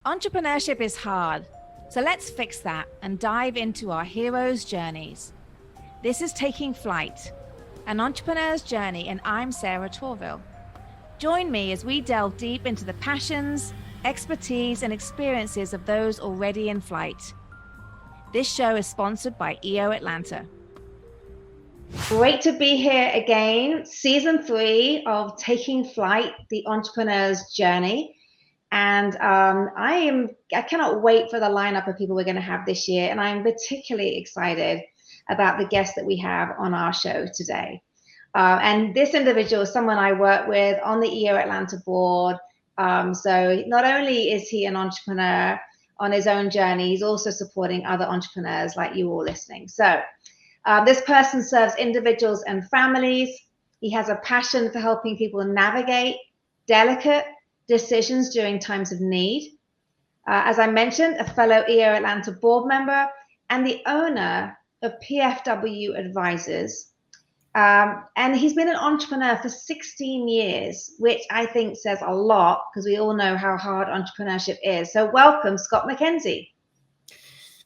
Entrepreneurship is hard, so let's fix that and dive into our heroes' journeys. This is Taking Flight, an entrepreneur's journey, and I'm Sarah Tourville. Join me as we delve deep into the passions, expertise, and experiences of those already in flight. This show is sponsored by EO Atlanta. Great to be here again, season 3 of Taking Flight, the entrepreneur's journey. And I cannot wait for the lineup of people we're going to have this year. And I'm particularly excited about the guest that we have on our show today. And this individual is someone I work with on the EO Atlanta board. So not only is he an entrepreneur on his own journey, he's also supporting other entrepreneurs like you all listening. So this person serves individuals and families. He has a passion for helping people navigate delicate decisions during times of need. As I mentioned, a fellow EO Atlanta board member and the owner of PFW Advisors. And he's been an entrepreneur for 16 years, which I think says a lot because we all know how hard entrepreneurship is. So welcome, Scott Mackenzie.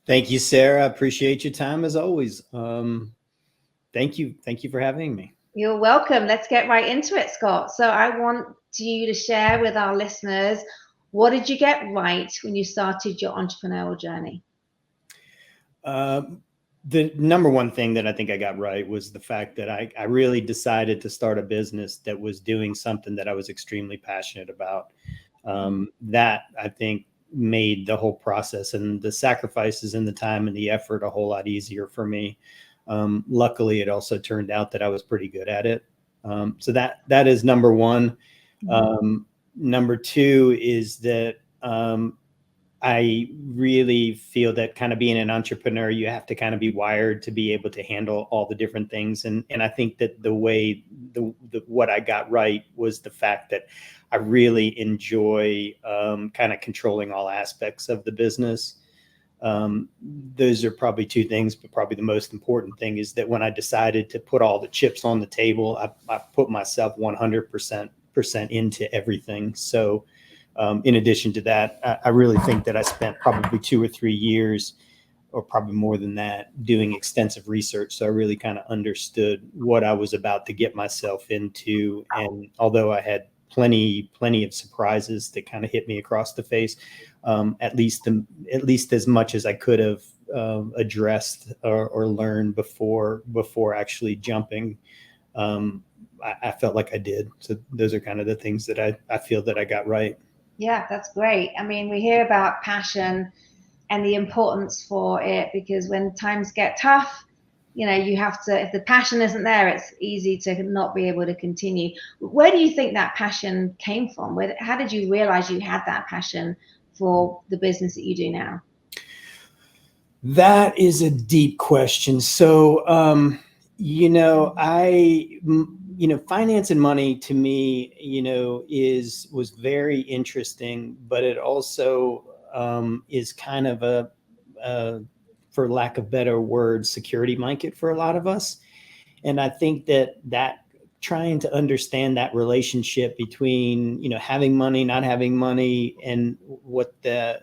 Thank you, Sarah. I appreciate your time as always. Thank you. Thank you for having me. You're welcome. Let's get right into it, Scott. So I want you to share with our listeners, what did you get right when you started your entrepreneurial journey? The number one thing that I think I got right was the fact that I really decided to start a business that was doing something that I was extremely passionate about. That I think made the whole process and the sacrifices and the time and the effort a whole lot easier for me. Luckily, it also turned out that I was pretty good at it. So that is number one. Number two is that I really feel that kind of being an entrepreneur, you have to kind of be wired to be able to handle all the different things. And I think that what I got right was the fact that I really enjoy kind of controlling all aspects of the business. Those are probably two things, but probably the most important thing is that when I decided to put all the chips on the table, I put myself 100% into everything. So in addition to that, I really think that I spent probably 2 or 3 years, or probably more than that, doing extensive research. So I really kind of understood what I was about to get myself into. And although I had plenty of surprises that kind of hit me across the face, at least as much as I could have addressed or learned before actually jumping. I felt like I did. So those are kind of the things that I feel that I got right. Yeah, that's great. I mean, we hear about passion and the importance for it because when times get tough, you have to, if the passion isn't there, it's easy to not be able to continue. Where do you think that passion came from? How did you realize you had that passion for the business that you do now? That is a deep question. So, finance and money to me, was very interesting, but it also is kind of a for lack of better words, security blanket for a lot of us. And I think that trying to understand that relationship between, having money, not having money, and what the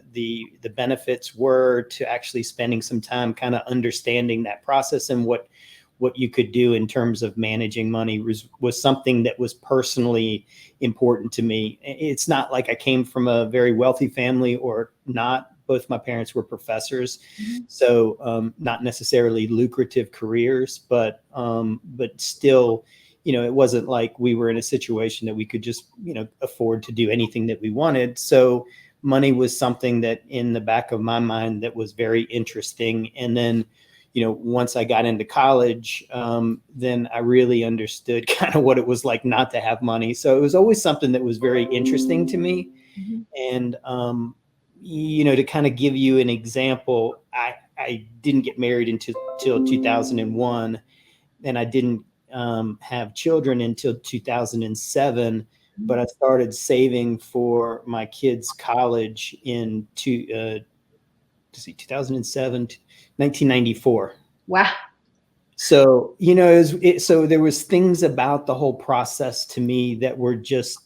benefits were to actually spending some time kind of understanding that process and what you could do in terms of managing money was something that was personally important to me. It's not like I came from a very wealthy family or not. Both my parents were professors, so not necessarily lucrative careers, but still, it wasn't like we were in a situation that we could just, afford to do anything that we wanted. So money was something that in the back of my mind that was very interesting. And then, once I got into college, then I really understood kind of what it was like not to have money. So it was always something that was very interesting to me. And, to kind of give you an example, I didn't get married until 2001, and I didn't have children until 2007, but I started saving for my kids' college in 2007, 1994. Wow. So, so there was things about the whole process to me that were just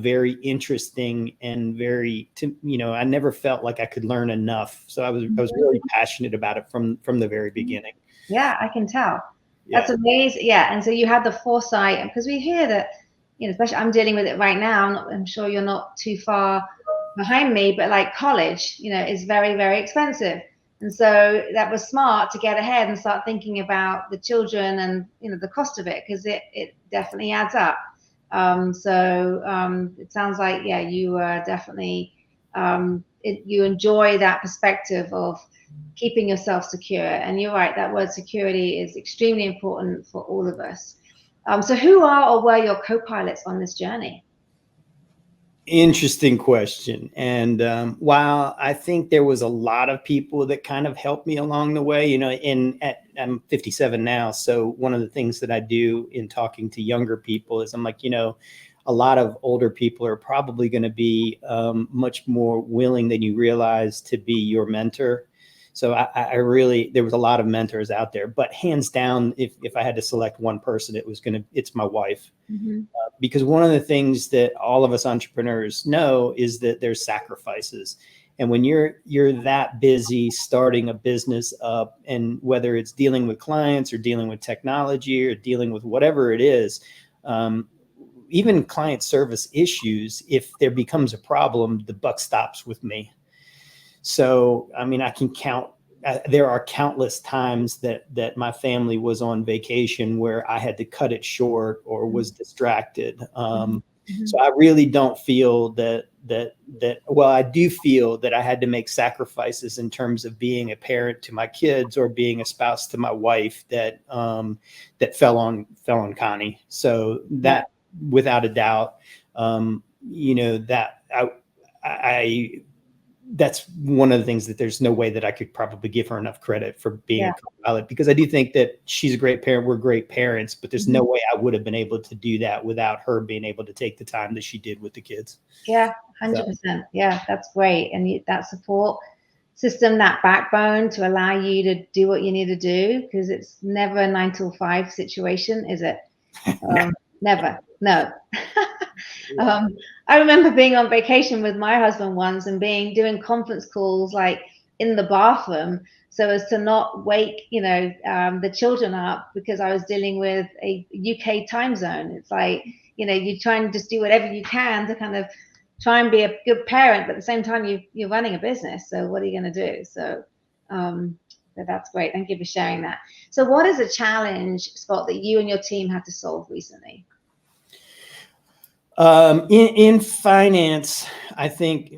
very interesting and I never felt like I could learn enough. So I was really passionate about it from the very beginning. Yeah, I can tell. Yeah. That's amazing. Yeah. And so you had the foresight, because we hear that, especially I'm dealing with it right now. I'm sure you're not too far behind me, but like college, is very, very expensive. And so that was smart to get ahead and start thinking about the children and, the cost of it, because it definitely adds up. It sounds like, yeah, you definitely, you enjoy that perspective of keeping yourself secure. And you're right, that word security is extremely important for all of us. So who are or were your co-pilots on this journey? Interesting question. And while I think there was a lot of people that kind of helped me along the way, I'm 57 now. So one of the things that I do in talking to younger people is I'm like, a lot of older people are probably going to be much more willing than you realize to be your mentor. So I really, there was a lot of mentors out there, but hands down, if I had to select one person, it's my wife. Mm-hmm. Because one of the things that all of us entrepreneurs know is that there's sacrifices. And when you're that busy starting a business up, and whether it's dealing with clients or dealing with technology or dealing with whatever it is, even client service issues, if there becomes a problem, the buck stops with me. So, I mean, I can count, there are countless times that my family was on vacation where I had to cut it short or was distracted. So I really don't feel well, I do feel that I had to make sacrifices in terms of being a parent to my kids or being a spouse to my wife that fell on Connie. So that, without a doubt, that I that's one of the things that there's no way that I could probably give her enough credit for being a co-pilot, because I do think that she's a great parent. We're great parents, but there's no way I would have been able to do that without her being able to take the time that she did with the kids. Yeah, 100%. Yeah, that's great. And that support system, that backbone to allow you to do what you need to do, because it's never a 9 to 5 situation, is it? Never. No. I remember being on vacation with my husband once and doing conference calls like in the bathroom, so as to not wake the children up, because I was dealing with a UK time zone. It's like, you try and just do whatever you can to kind of try and be a good parent, but at the same time you're running a business, so what are you going to do? So that's great. Thank you for sharing that. So what is a challenge, Scott, that you and your team had to solve recently? In finance, I think,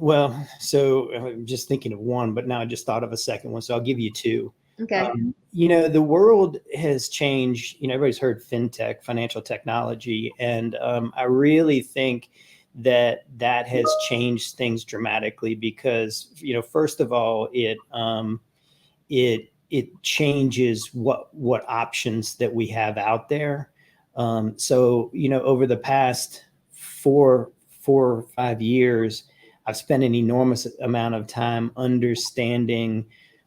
so I'm just thinking of one, but now I just thought of a second one. So I'll give you two. Okay. The world has changed. Everybody's heard fintech, financial technology. And I really think that has changed things dramatically because, first of all, it changes what options that we have out there. So, over the past 4 or 5 years, I've spent an enormous amount of time understanding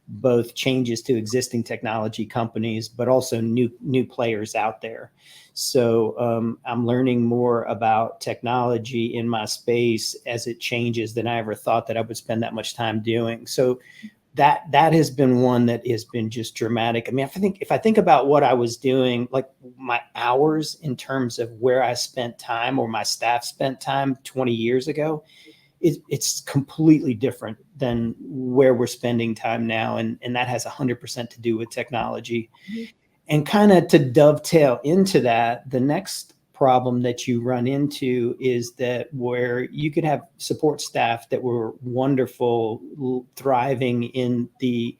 both changes to existing technology companies, but also new players out there. So I'm learning more about technology in my space as it changes than I ever thought that I would spend that much time doing. So that has been one that has been just dramatic. I mean, if I think about what I was doing, like my hours in terms of where I spent time or my staff spent time 20 years ago, it's completely different than where we're spending time now. And that has 100% to do with technology. Mm-hmm. And kind of to dovetail into that, the next problem that you run into is that where you could have support staff that were wonderful, thriving in the,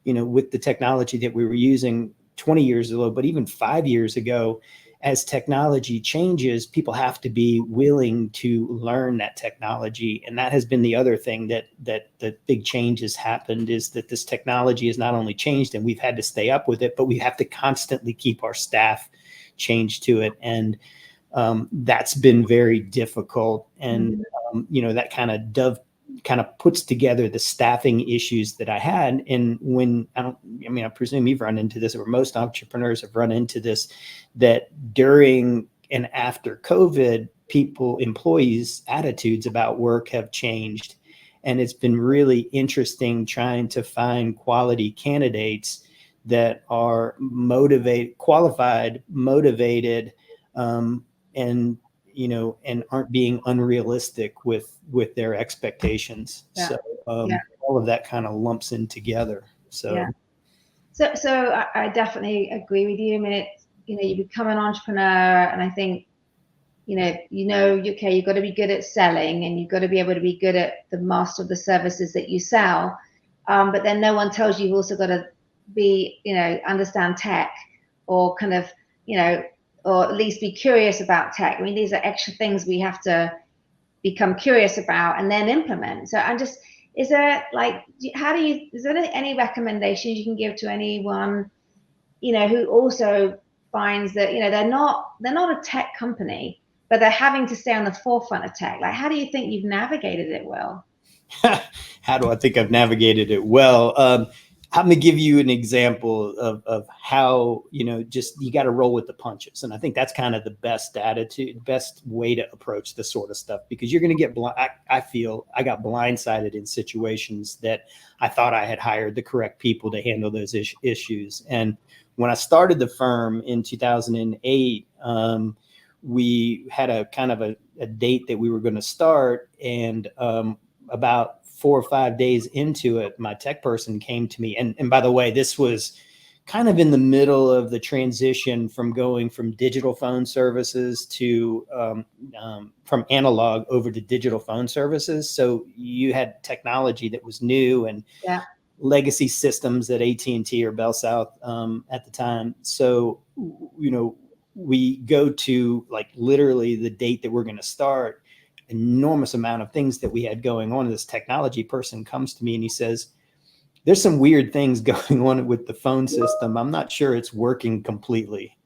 with the technology that we were using 20 years ago, but even 5 years ago, as technology changes, people have to be willing to learn that technology. And that has been the other thing that the big change has happened, is that this technology has not only changed and we've had to stay up with it, but we have to constantly keep our staff changed to it. And that's been very difficult. And, that kind of puts together the staffing issues that I had. And I presume you've run into this, or most entrepreneurs have run into this, that during and after COVID, employees' attitudes about work have changed. And it's been really interesting trying to find quality candidates that are qualified, motivated, and aren't being unrealistic with their expectations. Yeah. So Yeah. all of that kind of lumps in together. So yeah. So I definitely agree with you. I mean, you become an entrepreneur, and I think okay, you've got to be good at selling, and you've got to be able to be good at the master of the services that you sell. But then no one tells you've also got to be, understand tech, or kind of, or at least be curious about tech. I mean, these are extra things we have to become curious about and then implement. So is there any recommendations you can give to anyone, who also finds that, they're not a tech company, but they're having to stay on the forefront of tech? Like, how do you think you've navigated it well? How do I think I've navigated it well? I'm going to give you an example of how, just you got to roll with the punches. And I think that's kind of the best attitude, best way to approach this sort of stuff, because you're going to get I feel I got blindsided in situations that I thought I had hired the correct people to handle those issues. And when I started the firm in 2008, we had a kind of a date that we were going to start. And about 4 or 5 days into it, my tech person came to me. And by the way, this was kind of in the middle of the transition from going from digital phone services to from analog over to digital phone services. So you had technology that was new and legacy systems at AT&T or Bell South at the time. So, we go to like literally the date that we're going to start, enormous amount of things that we had going on. This technology person comes to me and he says, there's some weird things going on with the phone system. I'm not sure it's working completely.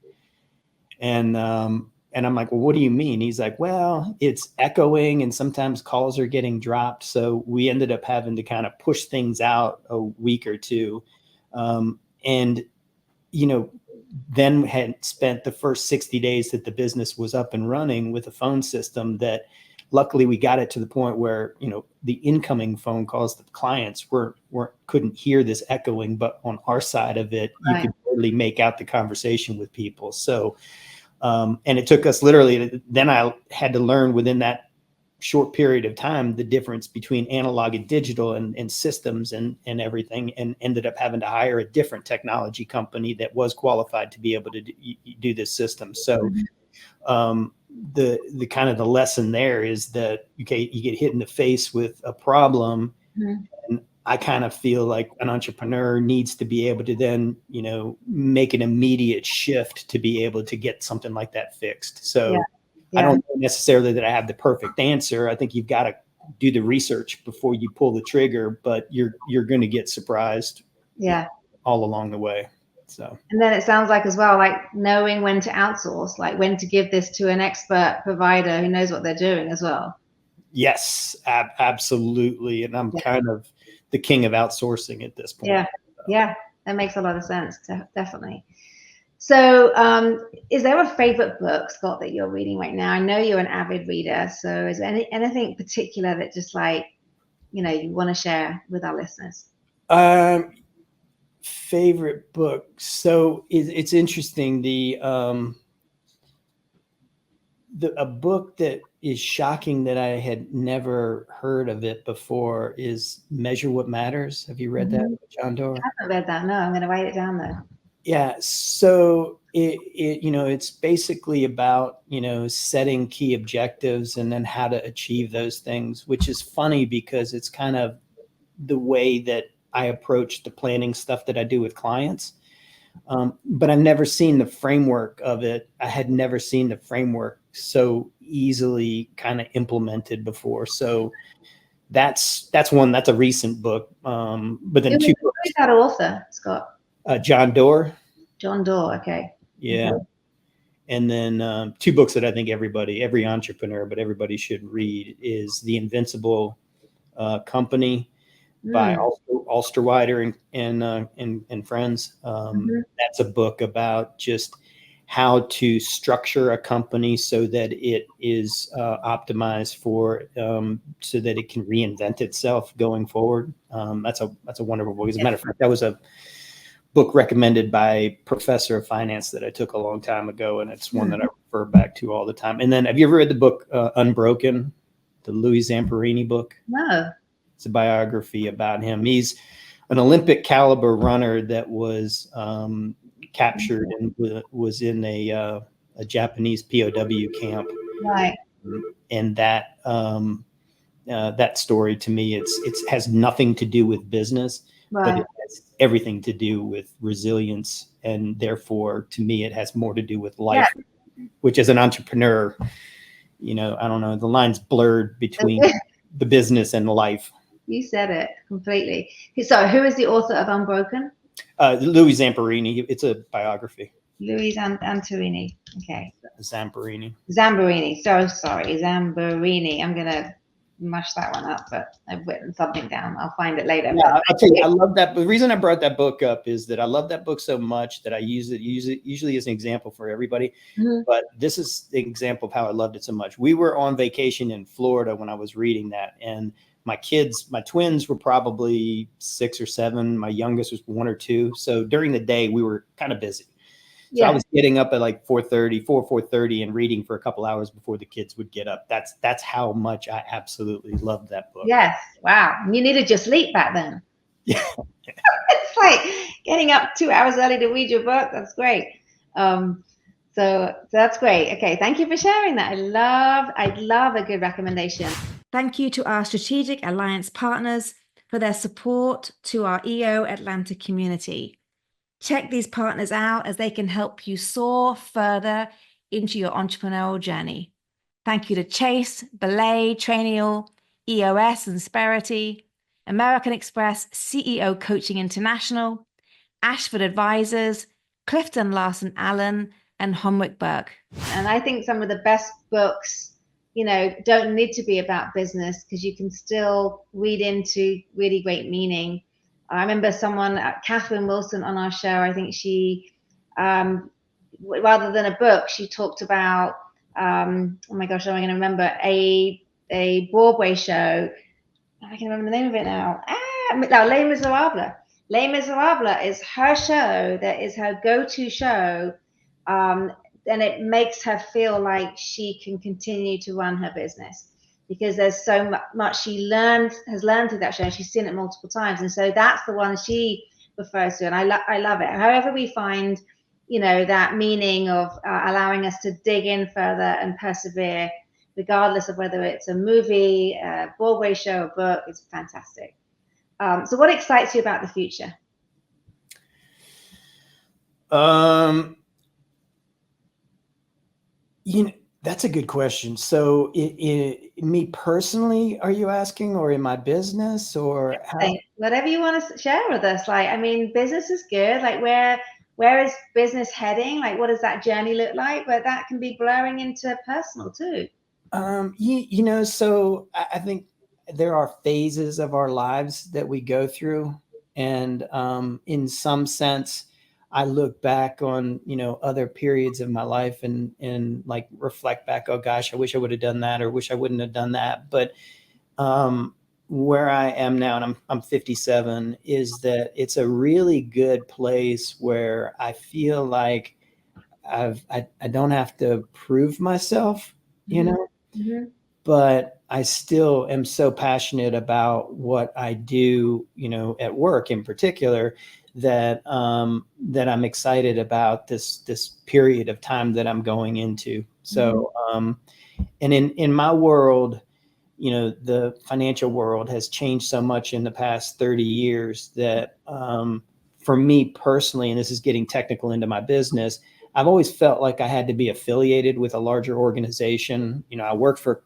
And I'm like, well, what do you mean? He's like, well, it's echoing and sometimes calls are getting dropped. So we ended up having to kind of push things out a week or two. Then had spent the first 60 days that the business was up and running with a phone system that luckily we got it to the point where, the incoming phone calls, the clients couldn't hear this echoing, but on our side of it, you could really make out the conversation with people. So, and it took us literally, then I had to learn within that short period of time the difference between analog and digital and systems and everything, and ended up having to hire a different technology company that was qualified to be able to do this system. So the kind of the lesson there is that, okay, you get hit in the face with a problem, and I kind of feel like an entrepreneur needs to be able to then, make an immediate shift to be able to get something like that fixed. So I don't know necessarily that I have the perfect answer. I think you've got to do the research before you pull the trigger, but you're going to get surprised all along the way. So, and then it sounds like as well, like knowing when to outsource, like when to give this to an expert provider who knows what they're doing as well. Yes, absolutely. And I'm kind of the king of outsourcing at this point. Yeah, that makes a lot of sense. Definitely. So is there a favorite book, Scott, that you're reading right now? I know you're an avid reader. So is there anything particular that just like, you want to share with our listeners? Favorite book. So it's interesting. A book that is shocking that I had never heard of it before is Measure What Matters. Have you read that, John Doerr? I haven't read that. No, I'm going to write it down though. Yeah. So it's basically about, setting key objectives and then how to achieve those things, which is funny because it's kind of the way that I approach the planning stuff that I do with clients. But I've never seen the framework of it. I had never seen the framework so easily kind of implemented before. So that's a recent book. But then who's that author, Scott? John Doerr. John Doerr. Okay. Yeah. Okay. And then 2 books that I think every entrepreneur, but everybody should read is The Invincible Company by Alsterweider and friends. That's a book about just how to structure a company so that it is optimized for so that it can reinvent itself going forward. That's a wonderful book. As a matter of fact, that was a book recommended by a professor of finance that I took a long time ago, and it's one that I refer back to all the time. And then, have you ever read the book Unbroken, the Louis Zamperini book? No. It's a biography about him. He's an Olympic caliber runner that was captured and was in a Japanese POW camp. Right. And that that story, to me, it has nothing to do with business, but it has everything to do with resilience, and therefore, to me, it has more to do with life. Which, as an entrepreneur, I don't know, the line's blurred between the business and life. You said it completely. So, who is the author of Unbroken? Louis Zamperini. It's a biography. Louis Antorini. Okay. Zamperini. So sorry, Zamperini. I'm gonna mush that one up, but I've written something down. I'll find it later. Yeah, I'll tell you, I love that. The reason I brought that book up is that I love that book so much that I use it usually as an example for everybody. But this is the example of how I loved it so much. We were on vacation in Florida when I was reading that, and my twins were probably 6 or 7. My youngest was 1 or 2. So during the day, we were kind of busy. So I was getting up at like 4:30 and reading for a couple hours before the kids would get up. That's how much I absolutely loved that book. Yes. Wow. You needed your sleep back then. Yeah. It's like getting up 2 hours early to read your book. That's great. So that's great. Okay. Thank you for sharing that. I'd love a good recommendation. Thank you to our strategic alliance partners for their support to our EO Atlanta community. Check these partners out as they can help you soar further into your entrepreneurial journey. Thank you to Chase, Belay, Trainial, EOS and Sperity, American Express, CEO Coaching International, Ashford Advisors, Clifton Larson Allen, and Homwick Burke. And I think some of the best books, don't need to be about business, because you can still read into really great meaning. I remember someone, Catherine Wilson, on our show. I think she, rather than a book, she talked about, oh my gosh, am I going to remember, a Broadway show. I can remember the name of it now. Les Miserables. Les Miserables is her show. That is her go-to show. And it makes her feel like she can continue to run her business, because there's so much she has learned through that show. She's seen it multiple times. And so that's the one she refers to. And I love it. However we find, that meaning of allowing us to dig in further and persevere, regardless of whether it's a movie, a Broadway show, a book, it's fantastic. So what excites you about the future? That's a good question. So me personally, are you asking, or in my business, or how? Whatever you want to share with us. Business is good. Where is business heading? What does that journey look like? But that can be blurring into personal too. So I think there are phases of our lives that we go through. And in some sense, I look back on, other periods of my life and like reflect back, oh gosh, I wish I would have done that, or wish I wouldn't have done that. But where I am now, and I'm 57, is that it's a really good place where I feel like I don't have to prove myself, but I still am so passionate about what I do, at work in particular, that that I'm excited about this period of time that I'm going into. So, and in my world, the financial world has changed so much in the past 30 years that for me personally, and this is getting technical into my business, I've always felt like I had to be affiliated with a larger organization. I worked for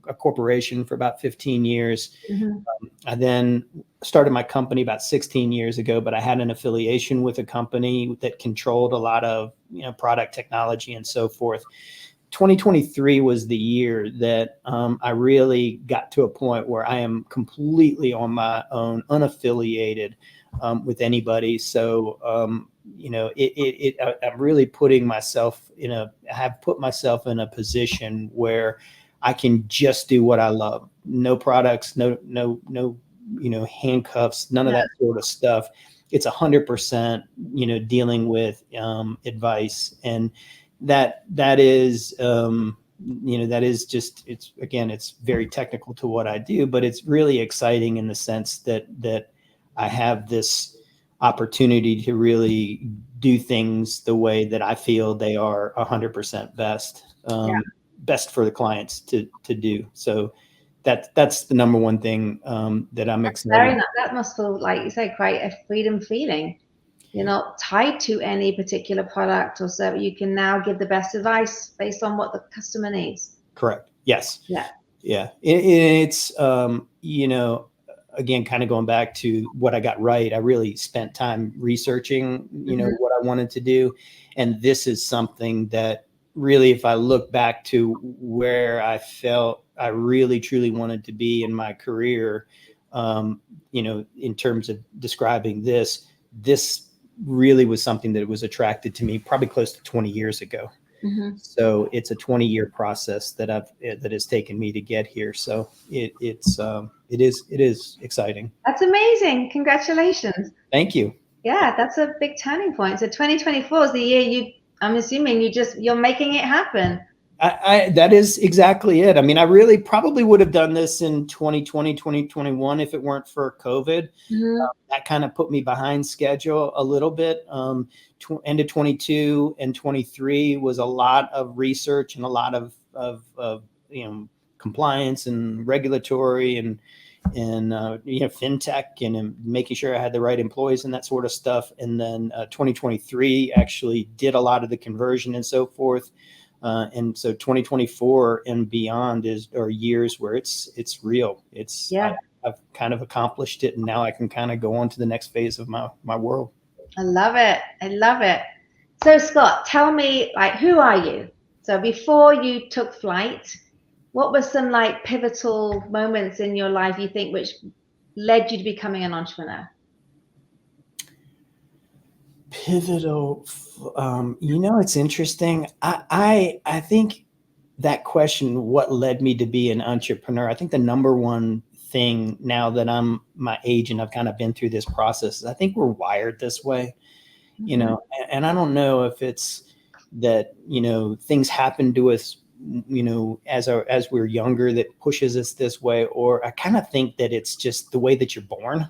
a corporation for about 15 years. I then started my company about 16 years ago, but I had an affiliation with a company that controlled a lot of, product technology and so forth. 2023 was the year that I really got to a point where I am completely on my own, unaffiliated with anybody. So I'm really putting myself I have put myself in a position where I can just do what I love. No products, no, handcuffs, none of that sort of stuff. It's 100%, dealing with advice. And that is, that is just, it's very technical to what I do, but it's really exciting in the sense that I have this opportunity to really do things the way that I feel they are 100% best, best for the clients to do. So that's the number one thing that I'm excited. That must feel, like you say, quite a freedom feeling. You're not tied to any particular product or service. You can now give the best advice based on what the customer needs. Correct. Yes. Yeah. It's again, kind of going back to what I got right. I really spent time researching, what I wanted to do. And this is something that really, if I look back to where I felt I really truly wanted to be in my career, in terms of describing this really was something that was attracted to me probably close to 20 years ago. So it's a 20-year process that has taken me to get here. So it is exciting. That's amazing. Congratulations. Thank you. Yeah, that's a big turning point. So 2024 is the year I'm assuming you're making it happen. That is exactly it. I mean, I really probably would have done this in 2020, 2021 if it weren't for COVID. That kind of put me behind schedule a little bit. End of 22 and 23 was a lot of research and a lot of compliance and regulatory and fintech and making sure I had the right employees and that sort of stuff. And then 2023 actually did a lot of the conversion and so forth. And so 2024 and beyond are years where it's real. I've kind of accomplished it, and now I can kind of go on to the next phase of my world. I love it. So Scott, tell me, who are you? So before you took flight, what were some pivotal moments in your life you think which led you to becoming an entrepreneur? Pivotal, it's interesting. I think that question, what led me to be an entrepreneur, I think the number one thing now that I'm my age and I've kind of been through this process is I think we're wired this way, and I don't know if it's that, things happen to us, as we're younger that pushes us this way, or I kind of think that it's just the way that you're born,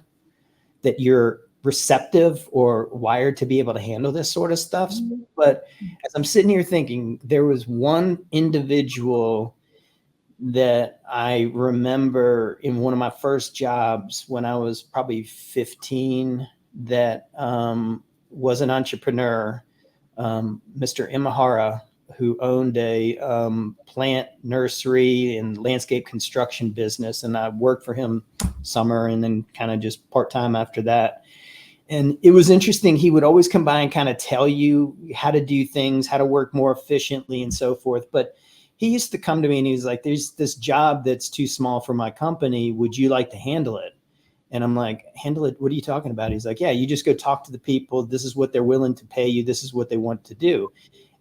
that you're receptive or wired to be able to handle this sort of stuff. But as I'm sitting here thinking, there was one individual that I remember in one of my first jobs when I was probably 15 that was an entrepreneur, Mr. Imahara, who owned a plant nursery and landscape construction business. And I worked for him summer and then kind of just part-time after that. And it was interesting. He would always come by and kind of tell you how to do things, how to work more efficiently and so forth. But he used to come to me and he was like, there's this job that's too small for my company. Would you like to handle it? And I'm like, handle it? What are you talking about? He's like, yeah, you just go talk to the people. This is what they're willing to pay you. This is what they want to do.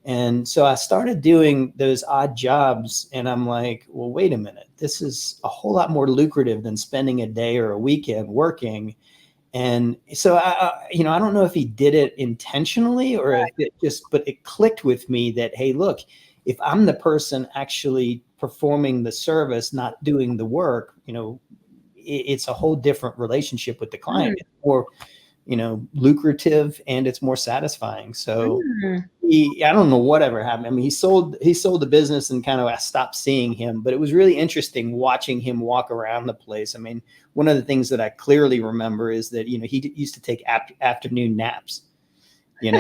And so I started doing those odd jobs and I'm like, well, wait a minute. This is a whole lot more lucrative than spending a day or a weekend working. And so I don't know if he did it intentionally or if it just, but it clicked with me that, hey, look, if I'm the person actually performing the service, not doing the work, it's a whole different relationship with the client. It's more, lucrative and it's more satisfying. So I don't know whatever happened. I mean, he sold the business and kind of I stopped seeing him, but it was really interesting watching him walk around the place. I mean, one of the things that I clearly remember is that, he used to take afternoon naps, I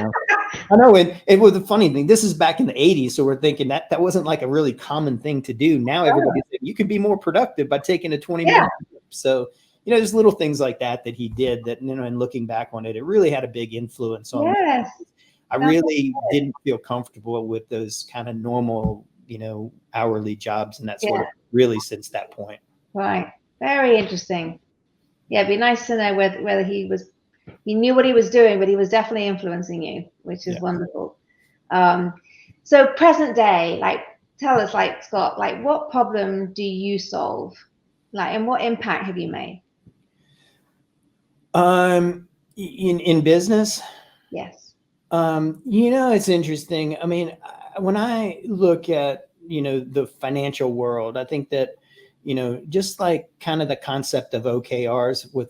know it was a funny thing. This is back in the 80s. So we're thinking that wasn't like a really common thing to do. Now everybody's saying you can be more productive by taking a 20-minute nap. So, there's little things like that he did that, and looking back on it, it really had a big influence on me. I really didn't feel comfortable with those kind of normal, hourly jobs and that sort of really since that point. Right. Very interesting. Yeah, it'd be nice to know whether he was He knew what he was doing, but he was definitely influencing you, which is wonderful. So present day, like, tell us, like, Scott, like, what problem do you solve? Like, and what impact have you made? In business? Yes. It's interesting. I mean, when I look at, the financial world, I think that, just like kind of the concept of OKRs with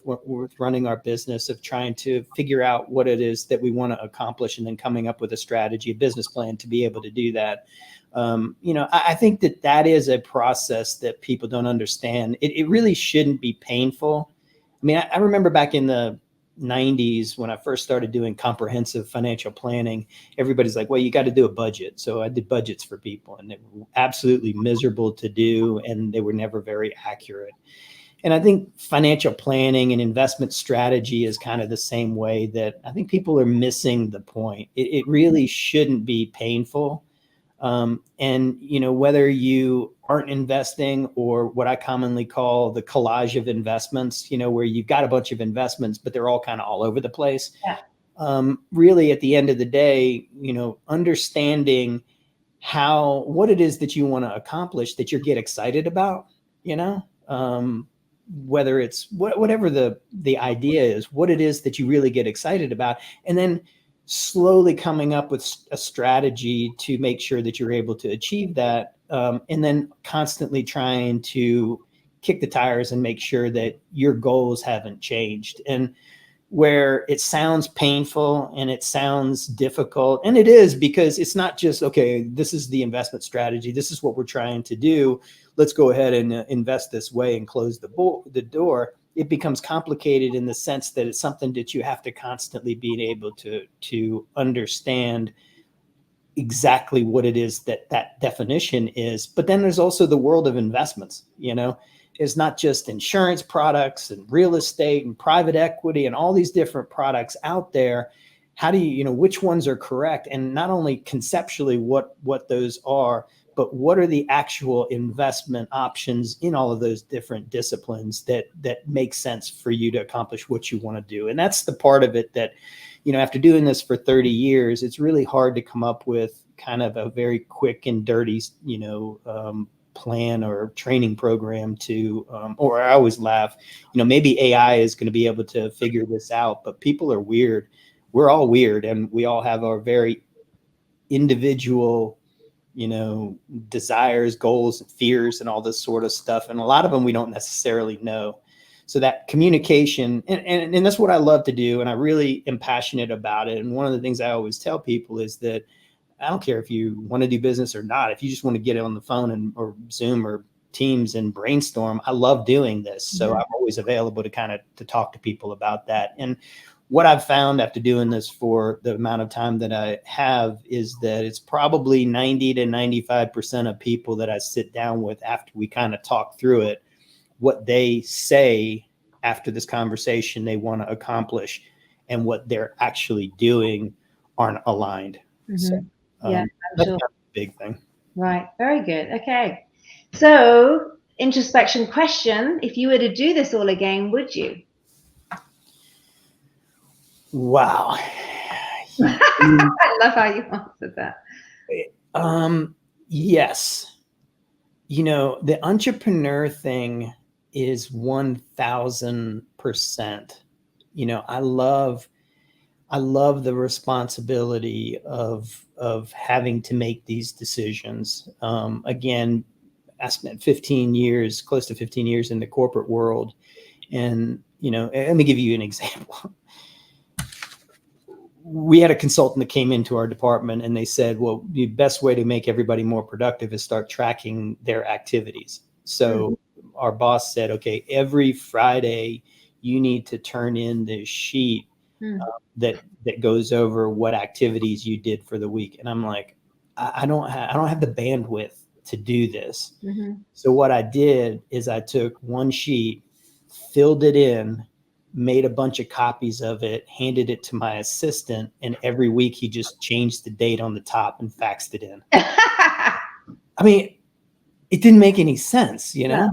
running our business, of trying to figure out what it is that we want to accomplish and then coming up with a strategy, a business plan to be able to do that. I think that is a process that people don't understand. It really shouldn't be painful. I mean, I remember back in the 90s when I first started doing comprehensive financial planning, everybody's like, well, you got to do a budget. So I did budgets for people, and they were absolutely miserable to do, and they were never very accurate. And I think financial planning and investment strategy is kind of the same way, that I think people are missing the point. It really shouldn't be painful. And whether you aren't investing, or what I commonly call the collage of investments, where you've got a bunch of investments, but they're all kind of all over the place. Yeah. Really, at the end of the day, understanding what it is that you want to accomplish, that you get excited about, whether it's whatever the idea is, what it is that you really get excited about, and then slowly coming up with a strategy to make sure that you're able to achieve that, and then constantly trying to kick the tires and make sure that your goals haven't changed. And where it sounds painful and it sounds difficult, and it is, because it's not just, okay, this is the investment strategy, this is what we're trying to do, let's go ahead and invest this way and close the door. It becomes complicated in the sense that it's something that you have to constantly be able to understand exactly what it is that definition is. But then there's also the world of investments. It's not just insurance products and real estate and private equity and all these different products out there. How do you, which ones are correct? And not only conceptually what those are, but what are the actual investment options in all of those different disciplines that make sense for you to accomplish what you want to do? And that's the part of it that, after doing this for 30 years, it's really hard to come up with kind of a very quick and dirty, plan or training program to, or I always laugh, maybe AI is going to be able to figure this out, but people are weird. We're all weird, and we all have our very individual desires, goals, fears, and all this sort of stuff. And a lot of them we don't necessarily know. So that communication, and that's what I love to do. And I really am passionate about it. And one of the things I always tell people is that I don't care if you want to do business or not. If you just want to get on the phone or Zoom or Teams and brainstorm, I love doing this. So I'm always available to talk to people about that. And what I've found after doing this for the amount of time that I have is that it's probably 90 to 95% of people that I sit down with after we kind of talk through it, what they say after this conversation they want to accomplish and what they're actually doing aren't aligned. So that's kind of a big thing. Right. Very good. Okay. So, introspection question: if you were to do this all again, would you? Wow. I love how you answered that. Yes. The entrepreneur thing is 1000%. I love the responsibility of having to make these decisions. Again, I spent 15 years, close to 15 years in the corporate world. And, let me give you an example. We had a consultant that came into our department, and they said, well, the best way to make everybody more productive is start tracking their activities. So our boss said, okay, every Friday you need to turn in this sheet that goes over what activities you did for the week. And I'm like, I don't have the bandwidth to do this. So what I did is I took one sheet, filled it in, made a bunch of copies of it, handed it to my assistant, and every week he just changed the date on the top and faxed it in. I mean, it didn't make any sense, No.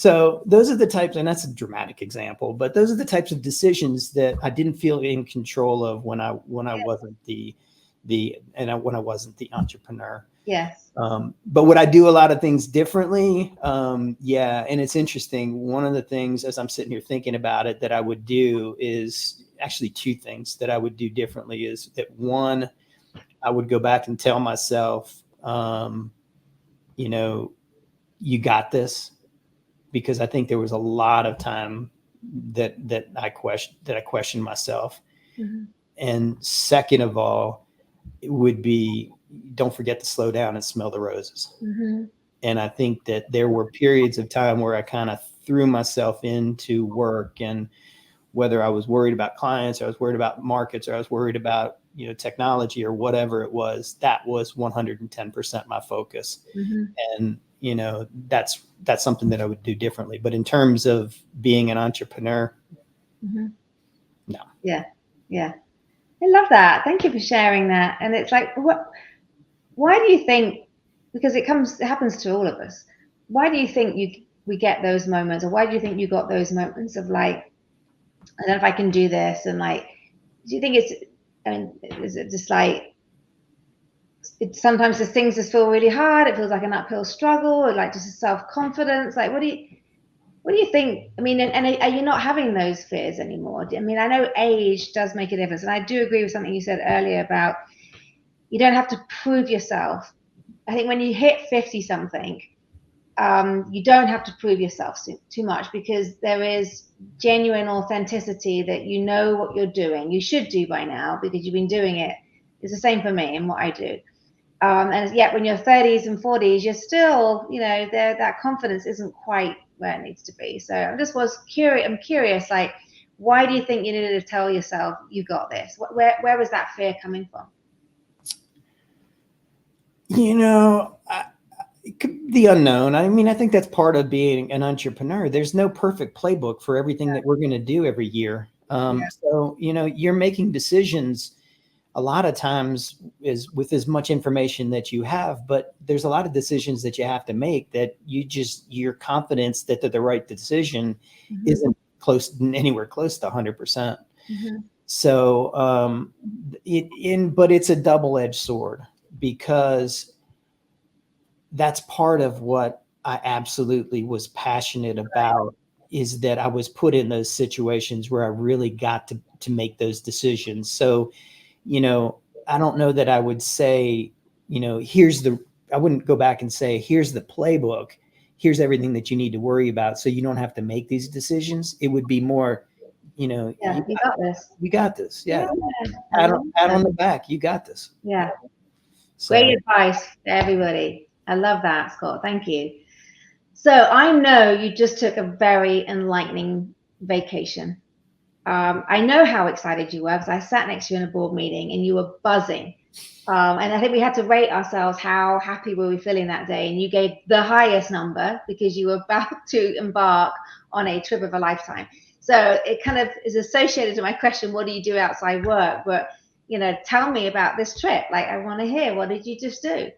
So those are the types, and that's a dramatic example, but those are the types of decisions that I didn't feel in control of when I wasn't when I wasn't the entrepreneur. Yes. But would I do a lot of things differently? Yeah. And it's interesting. One of the things, as I'm sitting here thinking about it, that I would do is actually two things that I would do differently. Is that one, I would go back and tell myself, you know, you got this, because I think there was a lot of time that I questioned myself. Mm-hmm. And second of all, it would be, don't forget to slow down and smell the roses. Mm-hmm. And I think that there were periods of time where I kind of threw myself into work, and whether I was worried about clients, or I was worried about markets, or I was worried about, you know, technology or whatever it was, that was 110% my focus. Mm-hmm. And, you know, that's something that I would do differently. But in terms of being an entrepreneur, Mm-hmm. no. Yeah. Yeah. I love that. Thank you for sharing that. And it's like, why do you think, because it happens to all of us, why do you think we get those moments, or why do you think you got those moments of like, I don't know if I can do this? And like, do you think is it just like, sometimes the things just feel really hard, it feels like an uphill struggle, or like just a self-confidence? Like, what do you think? I mean, and are you not having those fears anymore? I mean, I know age does make a difference, and I do agree with something you said earlier about you don't have to prove yourself. I think when you hit 50 something, you don't have to prove yourself too much, because there is genuine authenticity that you know what you're doing. You should do by now, because you've been doing it. It's the same for me and what I do. And yet when you're 30s and 40s, you're still, you know, that confidence isn't quite where it needs to be. So I'm curious, like, why do you think you needed to tell yourself you got this? Where was that fear coming from? You know, the unknown. I mean, I think that's part of being an entrepreneur. There's no perfect playbook for everything that we're going to do every year. So, you know, you're making decisions a lot of times is with as much information that you have, but there's a lot of decisions that you have to make that your confidence that they're the right decision Mm-hmm. isn't anywhere close to 100%. Mm-hmm. So, but it's a double-edged sword, because that's part of what I absolutely was passionate about, is that I was put in those situations where I really got to make those decisions. So, you know, I don't know that I would say, you know, I wouldn't go back and say, here's the playbook, here's everything that you need to worry about, so you don't have to make these decisions. It would be more, you know, you got this. You got this. Yeah. Pat on the back. You got this. Yeah. So. Great advice to everybody. I love that, Scott. Thank you. So I know you just took a very enlightening vacation. I know how excited you were, because I sat next to you in a board meeting and you were buzzing. And I think we had to rate ourselves, how happy were we feeling that day? And you gave the highest number, because you were about to embark on a trip of a lifetime. So it kind of is associated to my question, what do you do outside work? But, you know, tell me about this trip. Like, I want to hear, what did you just do?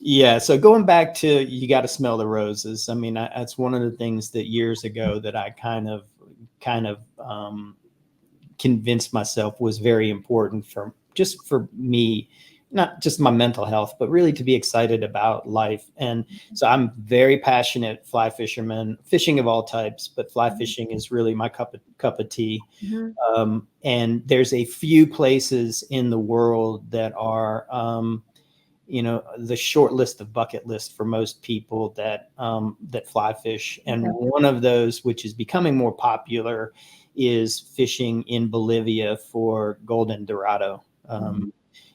Yeah. So going back to, you got to smell the roses. I mean, that's one of the things that years ago that I kind of convinced myself was very important for me, not just my mental health, but really to be excited about life. And so I'm very passionate fly fisherman, fishing of all types, but fly fishing is really my cup of tea. Mm-hmm. And there's a few places in the world that are, you know, the short list of bucket list for most people that fly fish. And one of those, which is becoming more popular, is fishing in Bolivia for golden dorado.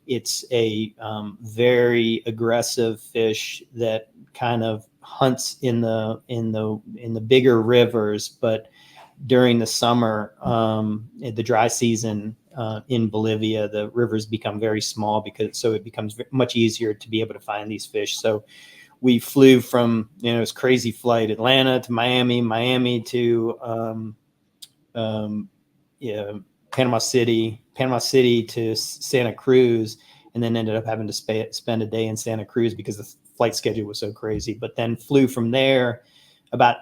It's a very aggressive fish that kind of hunts in the bigger rivers, but during the summer, the dry season in Bolivia, the rivers become very small, so it becomes much easier to be able to find these fish. So we flew from, you know, this crazy flight, Atlanta to Miami to Panama City to Santa Cruz, and then ended up having to spend a day in Santa Cruz because the flight schedule was so crazy. But then flew from there about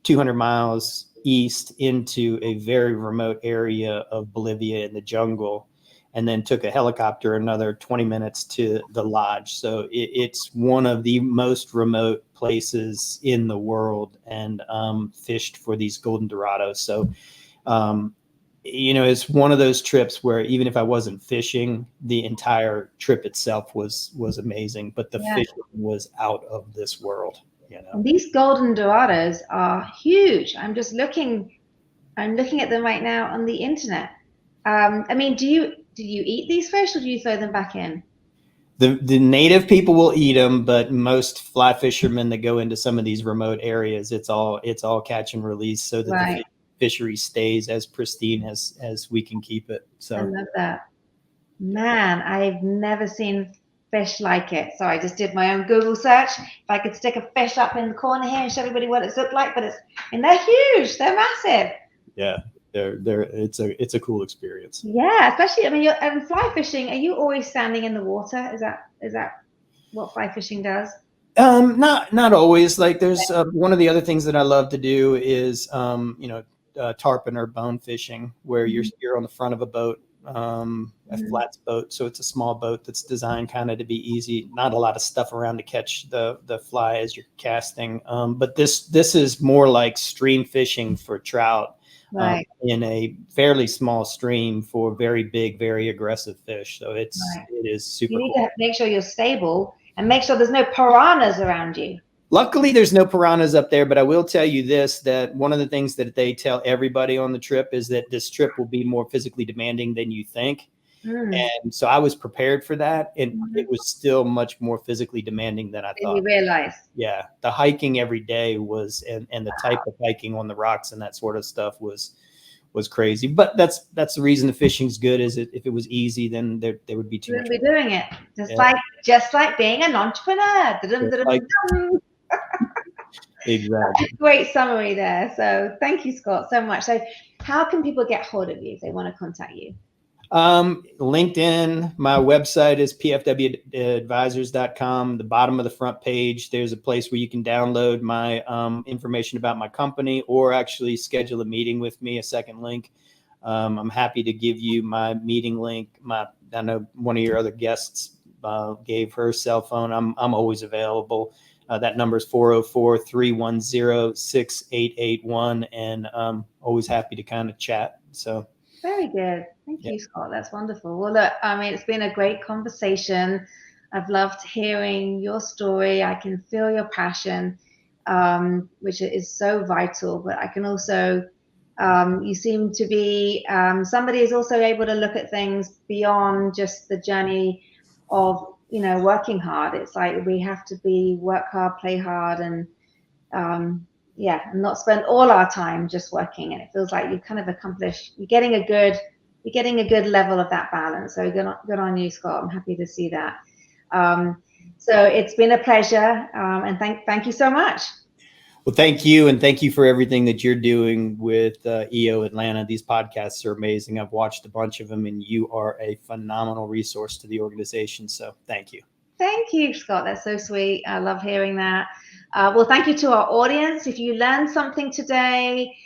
200 miles east into a very remote area of Bolivia in the jungle, and then took a helicopter another 20 minutes to the lodge. So it's one of the most remote places in the world, and fished for these golden dorados. So, it's one of those trips where even if I wasn't fishing, the entire trip itself was amazing, but the fishing was out of this world. And these golden dorados are huge. I'm looking at them right now on the internet. I mean, do you eat these fish, or do you throw them back in? The native people will eat them, but most fly fishermen that go into some of these remote areas, it's all catch and release, so that the fishery stays as pristine as we can keep it. So I love that. Man, I've never seen fish like it. So I just did my own Google search. If I could stick a fish up in the corner here and show everybody what it's looked like, but they're huge. They're massive. Yeah, it's a cool experience. Yeah, especially, I mean, and fly fishing, are you always standing in the water? Is that what fly fishing does? Not always. Like, there's one of the other things that I love to do is tarpon or bone fishing, where you're on the front of a boat, a flats boat. So it's a small boat that's designed kind of to be easy. Not a lot of stuff around to catch the fly as you're casting. But this is more like stream fishing for trout, in a fairly small stream for very big, very aggressive fish. So it is super cool. You need to make sure you're stable and make sure there's no piranhas around you. Luckily, there's no piranhas up there, but I will tell you this, that one of the things that they tell everybody on the trip is that this trip will be more physically demanding than you think. And so I was prepared for that, and it was still much more physically demanding than I thought. You realize? Yeah, the hiking every day was, and the type of hiking on the rocks and that sort of stuff was crazy. But that's the reason the fishing's good. Is if it was easy, then there would be too much. We'd be doing it just like being an entrepreneur. Exactly. Great summary there. So thank you, Scott, so much. So how can people get hold of you if they want to contact you? LinkedIn. My website is pfwadvisors.com. The bottom of the front page, there's a place where you can download my information about my company, or actually schedule a meeting with me, a second link. I'm happy to give you my meeting link. I know one of your other guests gave her cell phone. I'm always available. That number is 404-310-6881, and always happy to kind of chat. So very good. Thank you, Scott. That's wonderful. Well, look, I mean, it's been a great conversation. I've loved hearing your story. I can feel your passion, which is so vital. But I can also, you seem to be somebody who's also able to look at things beyond just the journey of, working hard. It's like we have to work hard, play hard, and and not spend all our time just working. And it feels like you've kind of accomplished. You're getting a good level of that balance. So good on you, Scott. I'm happy to see that. So it's been a pleasure, and thank you so much. Well, thank you, and thank you for everything that you're doing with EO Atlanta. These podcasts are amazing. I've watched a bunch of them, and you are a phenomenal resource to the organization. So thank you. Thank you, Scott. That's so sweet. I love hearing that. Well, thank you to our audience. If you learned something today,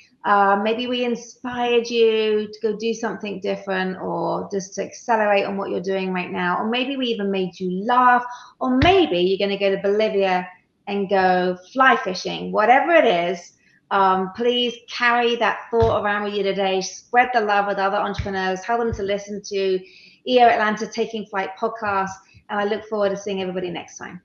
maybe we inspired you to go do something different, or just to accelerate on what you're doing right now, or maybe we even made you laugh, or maybe you're going to go to Bolivia and go fly fishing. Whatever it is, please carry that thought around with you today. Spread the love with other entrepreneurs. Tell them to listen to EO Atlanta Taking Flight podcast. And I look forward to seeing everybody next time.